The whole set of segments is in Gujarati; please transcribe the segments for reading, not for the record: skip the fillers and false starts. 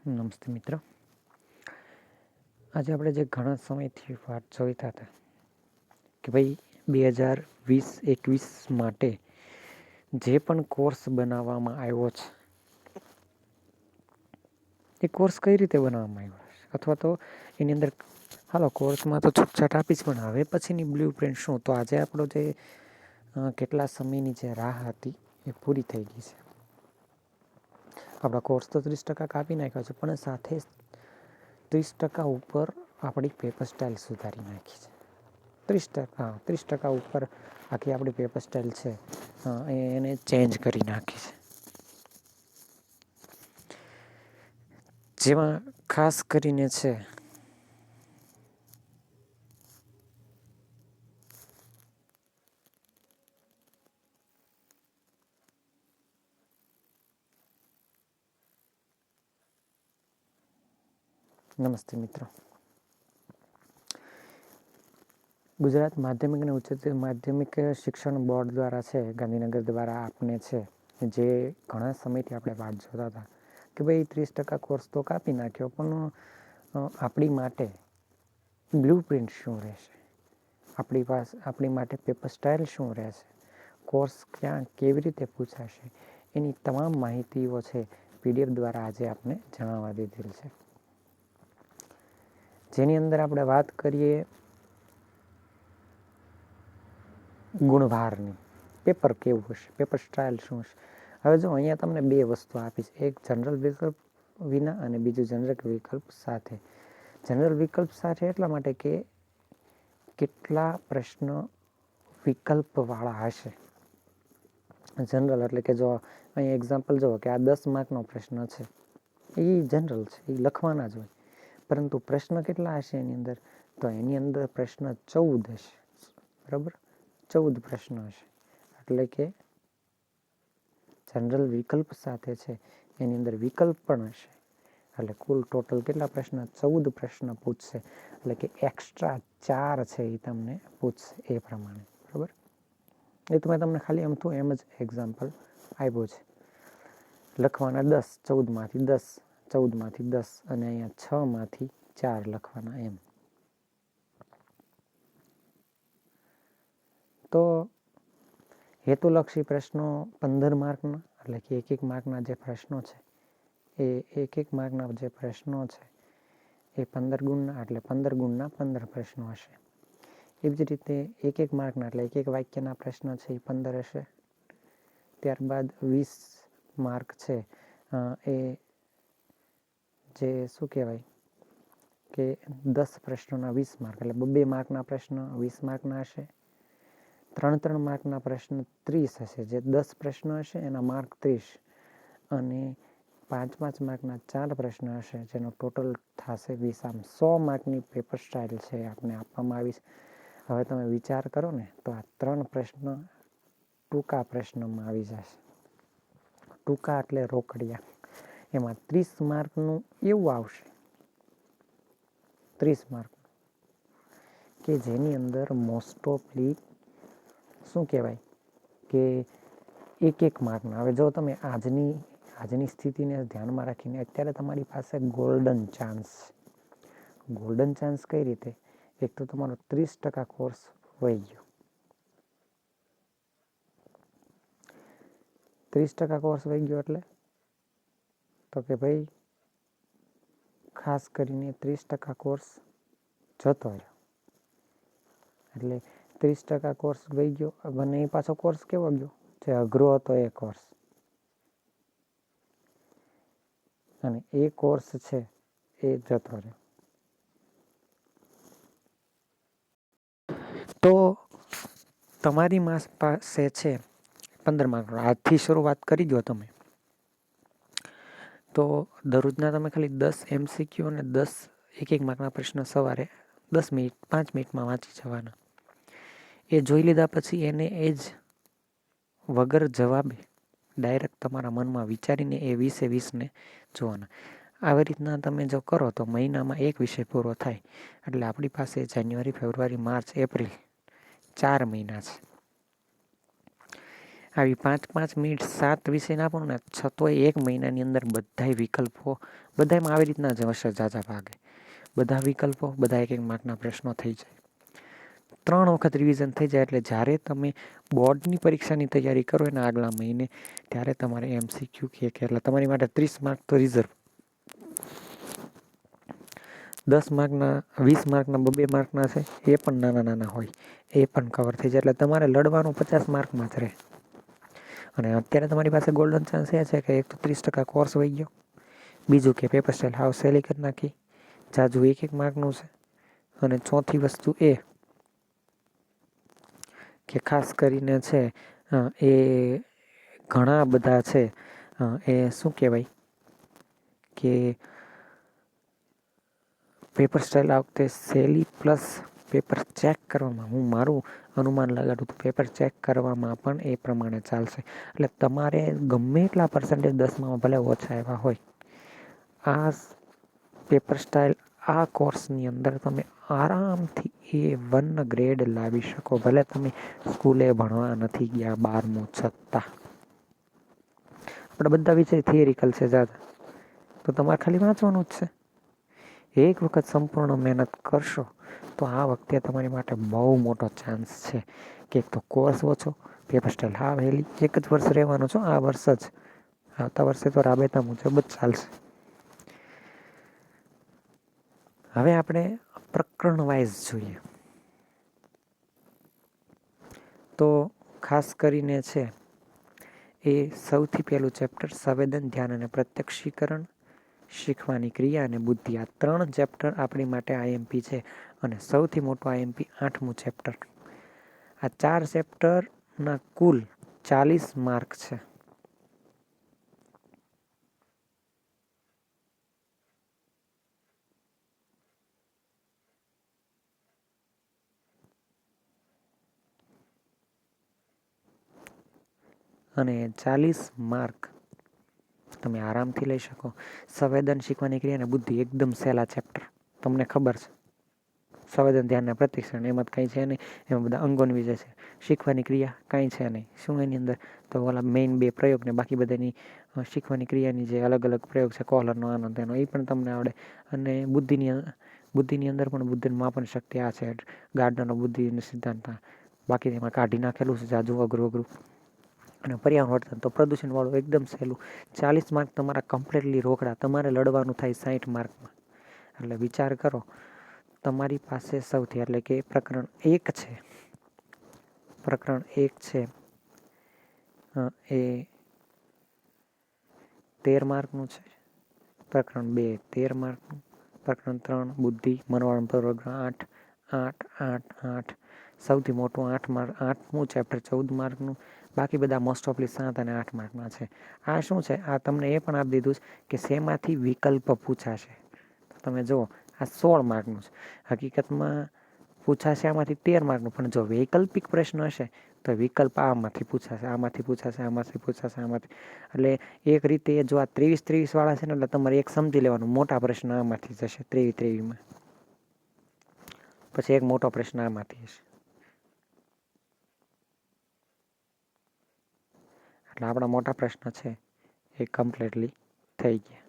નમસ્તે મિત્રો. આજે આપણે જે ઘણા સમયથી વાત જોઈતા હતા કે ભાઈ 2020-21 માટે જે પણ કોર્સ બનાવવામાં આવ્યો છે એ કોર્સ કઈ રીતે બનાવવામાં આવ્યો છે, અથવા તો એની અંદર હાલો કોર્સમાં તો છૂટછાટ આપી જ, પણ હવે પછીની બ્લુ પ્રિન્ટ શું? તો આજે આપણો જે કેટલા સમયની જે રાહ હતી એ પૂરી થઈ ગઈ છે. આપણા કોર્સ તો 30% કાપી નાખ્યો છે, પણ સાથે 30% ઉપર આપણી પેપર સ્ટાઇલ સુધારી નાખી છે. 30% ઉપર આખી આપણી પેપર સ્ટાઇલ છે એને ચેન્જ કરી નાખી છે. જેમાં ખાસ કરીને છે નમસ્તે મિત્રો. ગુજરાત માધ્યમિક અને ઉચ્ચતર માધ્યમિક શિક્ષણ બોર્ડ દ્વારા છે, ગાંધીનગર દ્વારા આપને છે, જે ઘણા સમયથી આપણે વાટ જોતા હતા કે ભાઈ 30% કોર્સ તો કાપી નાખ્યો, પણ આપણી માટે બ્લુ પ્રિન્ટ શું રહેશે, આપણી માટે પેપર સ્ટાઇલ શું રહેશે, કોર્સ ક્યાં કેવી રીતે પૂછાશે, એની તમામ માહિતીઓ છે PDF દ્વારા આજે આપણે જણાવવા દીધેલ છે. જેની અંદર આપણે વાત કરીએ ગુણભારની, પેપર કેવું હશે, પેપર સ્ટાઇલ શું હશે. હવે જો અહીંયા તમને બે વસ્તુ આપી છે, એક જનરલ વિકલ્પ વિના અને બીજું જનરલ વિકલ્પ સાથે. જનરલ વિકલ્પ સાથે એટલા માટે કે કેટલા પ્રશ્ન વિકલ્પવાળા હશે. જનરલ એટલે કે જો અહીંયા એક્ઝામ્પલ જુઓ કે આ 10 માર્કનો પ્રશ્ન છે, એ જનરલ છે, એ લખવાના જ હોય, પરંતુ પ્રશ્ન કેટલા હશે એની અંદર? તો એની અંદર પ્રશ્ન 14 હશે. બરાબર, 14 પ્રશ્ન હશે. એટલે કે જનરલ વિકલ્પ સાથે છે એની અંદર વિકલ્પ પણ હશે. એટલે કુલ ટોટલ કેટલા પ્રશ્ન? 14 પ્રશ્ન પૂછશે. એટલે કે એક્સ્ટ્રા 4 છે એ તમને પૂછશે એ પ્રમાણે. બરાબર, એ તો મેં તમને ખાલી એમ જ એક્ઝામ્પલ આપ્યું છે. લખવાના 10, 14માંથી 10, 14માંથી 10 અને અહીંયા 6માંથી 4 લખવાના એમ. તો હેતુલક્ષી પ્રશ્નો 15 માર્કના, એટલે કે એક માર્કના જે પ્રશ્નો છે એ એક માર્કના જે પ્રશ્નો છે એ 15 ગુણના, એટલે 15 ગુણના 15 પ્રશ્નો હશે. એવી જ રીતે એક માર્કના, એટલે એક વાક્યના પ્રશ્ન છે એ 15 હશે. ત્યારબાદ 20 માર્ક છે એ જે શું કહેવાય કે 10 પ્રશ્નોના 20 માર્ક, એટલે 2 માર્કના પ્રશ્ન 20 માર્કના હશે. 3 માર્કના પ્રશ્ન 30 હશે, જે 10 પ્રશ્ન હશે એના માર્ક 30, અને 5 માર્કના 4 પ્રશ્ન હશે જેનો ટોટલ થશે 20. આમ 100 માર્કની પેપર સ્ટાઇલ છે આપને આપવામાં આવી છે. હવે તમે વિચાર કરો ને તો આ 3 પ્રશ્ન ટૂંકા પ્રશ્નમાં આવી જશે. ટૂંકા એટલે રોકડિયા. એમાં 30 માર્કનું એવું આવશે, 30 માર્ક કે જેની અંદર મોસ્ટ ઓફલી શું કહેવાય કે એક માર્કના. હવે જો તમે આજની સ્થિતિને ધ્યાનમાં રાખીને અત્યારે તમારી પાસે ગોલ્ડન ચાન્સ. ગોલ્ડન ચાન્સ કઈ રીતે? એક તો તમારો 30% કોર્સ વહી ગયો. 30% કોર્સ વહી ગયો એટલે તો કે ભાઈ ખાસ કરીને 30% કોર્સ જતો રહ્યો. એટલે 30% કોર્સ વહી ગયો, અને એ પાછો કોર્સ કેવો ગયો? જે અઘરો હતો એ કોર્સ. અને એ કોર્સ છે એ જતો રહ્યો. તો તમારી પાસે છે 15 માર્કનો. આજથી શરૂઆત કરી દો તમે, તો દરરોજના તમે ખાલી 10 MCQ અને 10 એક માર્કના પ્રશ્ન સવારે 10 મિનિટ 5 મિનિટમાં વાંચી જવાના. એ જોઈ લીધા પછી એને એ જ વગર જવાબે ડાયરેક્ટ તમારા મનમાં વિચારીને એ 20-20ને જોવાના. આવી રીતના તમે જો કરો તો મહિનામાં એક વિષય પૂરો થાય. એટલે આપણી પાસે જાન્યુઆરી, ફેબ્રુઆરી, માર્ચ, એપ્રિલ 4 મહિના છે. આવી 5-5 મિનિટ 7 વિષયના આપો ને છતોય 1 મહિનાની અંદર બધાય વિકલ્પો બધામાં આવી રીતના જ હશે ઝાઝા ભાગે. બધા વિકલ્પો બધા 1-1 માર્કના પ્રશ્નો થઈ જાય. 3 વખત રિવિઝન થઈ જાય એટલે જ્યારે તમે બોર્ડની પરીક્ષાની તૈયારી કરો એના આગલા મહિને ત્યારે તમારે MCQ કે એટલે તમારી માટે 30 માર્ક તો રિઝર્વ. 10 માર્કના 20 માર્કના 2 માર્કના છે એ પણ નાના હોય એ પણ કવર થઈ જાય એટલે તમારે લડવાનું 50 માર્કમાં જ રહે. અને અત્યારે તમારી પાસે ગોલ્ડન ચાન્સ એ છે કે એક તો 30% કોર્સ વહી ગયો, બીજું કે પેપર સ્ટાઇલ હાવ સહેલી કરી નાખી, જાજુ 1-1 માર્કનું છે, અને ચોથી વસ્તુ એ કે ખાસ કરીને છે એ ઘણા બધા છે એ શું કહેવાય કે પેપર સ્ટાઇલ આ વખતે સહેલી પ્લસ પેપર ચેક કરવામાં હું મારું અનુમાન લગાડું તો પેપર ચેક કરવામાં પણ એ પ્રમાણે ચાલશે. એટલે તમારે ગમે એટલા પર્સન્ટેજ 10માં ભલે ઓછા આવ્યા હોય, આ પેપર સ્ટાઇલ આ કોર્સની અંદર તમે આરામથી A1 ગ્રેડ લાવી શકો. ભલે તમે સ્કૂલે ભણવા નથી ગયા 12મું છતાં. આપણે બધા વિષય થિયરિકલ છે જાજા, તો તમારે ખાલી વાંચવાનું જ છે. એક વખત સંપૂર્ણ મહેનત કરશો તો આ વખતે તમારી માટે બહુ મોટો ચાન્સ છે કે એક તો કોર્સ ઓછો, પેપર સ્ટાઇલ હા વહેલી, એક જ વર્ષ રહેવાનો છો આ વર્ષ જ, આવતા વર્ષે તો રાબેતા મુજબ જ ચાલશે. હવે આપણે પ્રકરણ વાઇઝ જોઈએ તો ખાસ કરીને છે એ સૌથી પહેલું ચેપ્ટર સંવેદન, ધ્યાન અને પ્રત્યક્ષીકરણ, શીખવાની ક્રિયા અને બુદ્ધિ. આ 3 ચેપ્ટર આપણી માટે IMP છે અને સૌથી મોટું IMP 8મું ચેપ્ટર. આ 4 ચેપ્ટરના કુલ 40 માર્ક છે. અને 40 માર્ક તમે આરામથી લઈ શકો. સંવેદન, શીખવાની ક્રિયા અને બુદ્ધિ એકદમ સહેલા ચેપ્ટર, તમને ખબર છે. સંવેદન, ધ્યાનના પ્રતિક્ષણ એમાં કંઈ છે નહીં, એમાં બધા અંગોની વિશે છે. શીખવાની ક્રિયા કાંઈ છે નહીં, શું એની અંદર તો ઓલા મેઇન 2 પ્રયોગ ને બાકી બધાની શીખવાની ક્રિયાની જે અલગ અલગ પ્રયોગ છે, કોલરનો આનો તેનો એ પણ તમને આવડે. અને બુદ્ધિની અંદર પણ બુદ્ધિનું માપન શક્તિ આ છે, ગાર્ડનરનો બુદ્ધિ સિદ્ધાંત, બાકી તેમાં કાઢી નાખેલું છે જાજુ અઘરું. અને પર્યાવરણ વર્તન તો પ્રદૂષણવાળું એકદમ સહેલું. 40 માર્ક તમારા કમ્પ્લીટલી રોકડા. તમારે લડવાનું થાય 60 માર્કમાં. એટલે વિચાર કરો, તમારી પાસે સૌથી એટલે કે પ્રકરણ 1 છે એ 13 માર્કનું છે, પ્રકરણ 2 13 માર્કનું, પ્રકરણ 3 બુદ્ધિ મનોવળણ પૂર્વક 8, સૌથી મોટું 8મું ચેપ્ટર 14 માર્કનું, બાકી બધા મોસ્ટ ઓફલી 7 અને 8 માર્કના છે. આ શું છે, આ તમને એ પણ આપી દીધું કે શેમાંથી વિકલ્પ પૂછાશે. તમે જુઓ આ 16 માર્કનું છે, હકીકતમાં પૂછાશે આમાંથી 13 માર્કનું, પણ જો વૈકલ્પિક પ્રશ્ન હશે તો વિકલ્પ આમાંથી પૂછાશે. એટલે એક રીતે જો આ 23 વાળા છે ને એટલે તમારે એક સમજી લેવાનું, મોટા પ્રશ્ન આમાંથી જશે 23માં, પછી એક મોટો પ્રશ્ન આમાંથી હશે. એટલે આપણા મોટા પ્રશ્ન છે એ કમ્પ્લીટલી થઈ ગયા.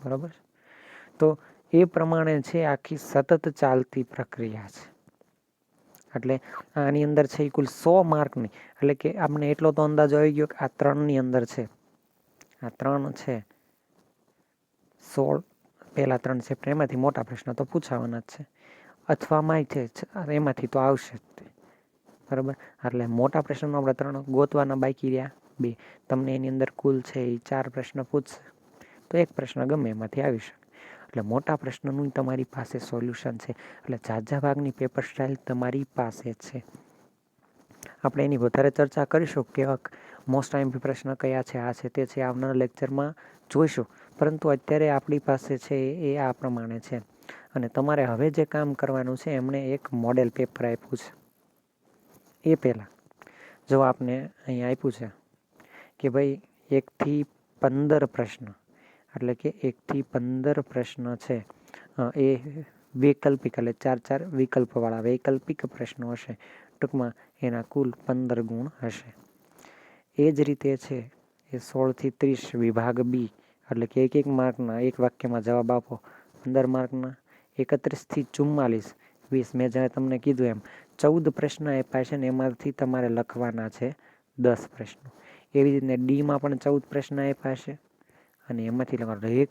બરાબર. તો એ પ્રમાણે છે આખી સતત ચાલતી પ્રક્રિયા છે. એટલે આની અંદર છે એ કુલ 100 માર્કની, એટલે કે આપણે એટલો તો અંદાજો આવી ગયો કે આ 3ની અંદર છે, આ 3 છે 16 પહેલા 3 ચેપ્ટર એમાંથી મોટા પ્રશ્ન તો પૂછાવાના જ છે, અથવામાં છે એમાંથી તો આવશે જ. બરાબર. એટલે મોટા પ્રશ્નનો આપણે 3 ગોતવાના, બાકી રહ્યા 2. તમને એની અંદર કુલ છે એ 4 પ્રશ્ન પૂછશે તો એક પ્રશ્ન ગમે એમાંથી આવી શકે. એટલે મોટા પ્રશ્નનું તમારી પાસે સોલ્યુશન છે. એટલે ઝાઝા ભાગની પેપર સ્ટાઇલ તમારી પાસે છે. આપણે એની વધારે ચર્ચા કરીશું કે મોસ્ટ IMP પ્રશ્ન કયા છે, આ છે તે છે, આવનારા લેક્ચરમાં જોઈશું. પરંતુ અત્યારે આપણી પાસે છે એ આ પ્રમાણે છે. અને તમારે હવે જે કામ કરવાનું છે, એમણે એક મોડેલ પેપર આપ્યું છે. એ પહેલાં જો આપને અહીંયા આપ્યું છે કે ભાઈ 1 થી 15 પ્રશ્ન, એટલે કે 1 થી 15 પ્રશ્ન છે એ વૈકલ્પિક, એટલે 4 વિકલ્પવાળા વૈકલ્પિક પ્રશ્નો હશે. ટૂંકમાં એના કુલ 15 ગુણ હશે. એ જ રીતે છે એ 16 થી 30 વિભાગ બી, એટલે કે 1 માર્કના એક વાક્યમાં જવાબ આપો. 15 માર્કના 31 થી 44 20. મેં જ્યારે તમને કીધું એમ 14 પ્રશ્ન આપ્યા છે ને એમાંથી તમારે લખવાના છે 10 પ્રશ્નો. એવી રીતને ડીમાં પણ 14 પ્રશ્ન આપ્યા છે અને એમાંથી લખવાનો એક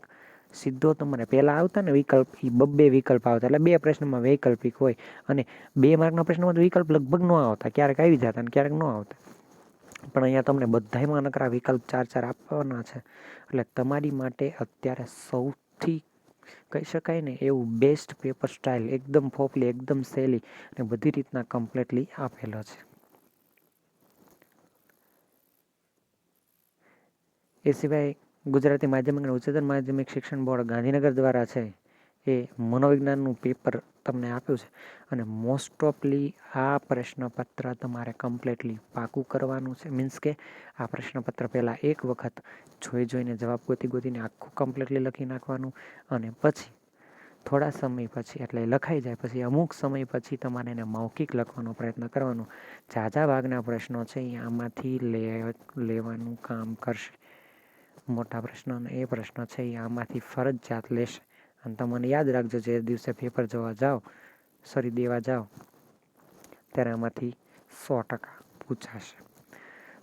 સીધો તમારે પહેલાં આવતા ને વિકલ્પ, એ 2 વિકલ્પ આવતા, એટલે 2 પ્રશ્નમાં વૈકલ્પિક હોય અને 2 માર્કના પ્રશ્નમાં તો વિકલ્પ લગભગ ન આવતા, ક્યારેક આવી જતા અને ક્યારેક ન આવતા. પણ અહીંયા તમને બધામાં નકરા વિકલ્પ 4 આપવાના છે. એટલે તમારી માટે અત્યારે સૌથી કહી શકાય ને એવું બેસ્ટ પેપર સ્ટાઇલ, એકદમ ફોપલી, એકદમ સહેલી અને બધી રીતના કમ્પ્લીટલી આપેલો છે. એ સિવાય ગુજરાતી માધ્યમિક અને ઉચ્ચતર માધ્યમિક શિક્ષણ બોર્ડ ગાંધીનગર દ્વારા છે એ મનોવિજ્ઞાનનું પેપર તમને આપ્યું છે અને મોસ્ટ ઓફલી આ પ્રશ્નપત્ર તમારે કમ્પ્લીટલી પાકું કરવાનું છે. મીન્સ કે આ પ્રશ્નપત્ર પહેલાં એક વખત જોઈને જવાબ ગોતીને આખું કમ્પ્લીટલી લખી નાખવાનું અને પછી થોડા સમય પછી, એટલે લખાઈ જાય પછી અમુક સમય પછી તમારે એને મૌખિક લખવાનો પ્રયત્ન કરવાનો. ઝાઝા ભાગના પ્રશ્નો છે એ આમાંથી લેવાનું કામ કરશે. મોટા પ્રશ્નો અને એ પ્રશ્નો છે એ આમાંથી ફરજિયાત લેશે. અને તમને યાદ રાખજો, જે દિવસે પેપર દેવા જાઓ ત્યારે આમાંથી 100% પૂછાશે.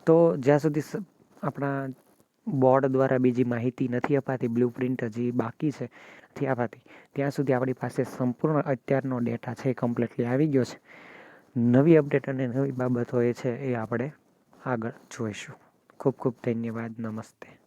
તો જ્યાં સુધી આપણા બોર્ડ દ્વારા બીજી માહિતી નથી અપાતી, બ્લુ પ્રિન્ટ હજી બાકી છે નથી અપાતી, ત્યાં સુધી આપણી પાસે સંપૂર્ણ અત્યારનો ડેટા છે એ કમ્પ્લીટલી આવી ગયો છે. નવી અપડેટ અને નવી બાબતો એ છે એ આપણે આગળ જોઈશું. ખૂબ ખૂબ ધન્યવાદ. નમસ્તે.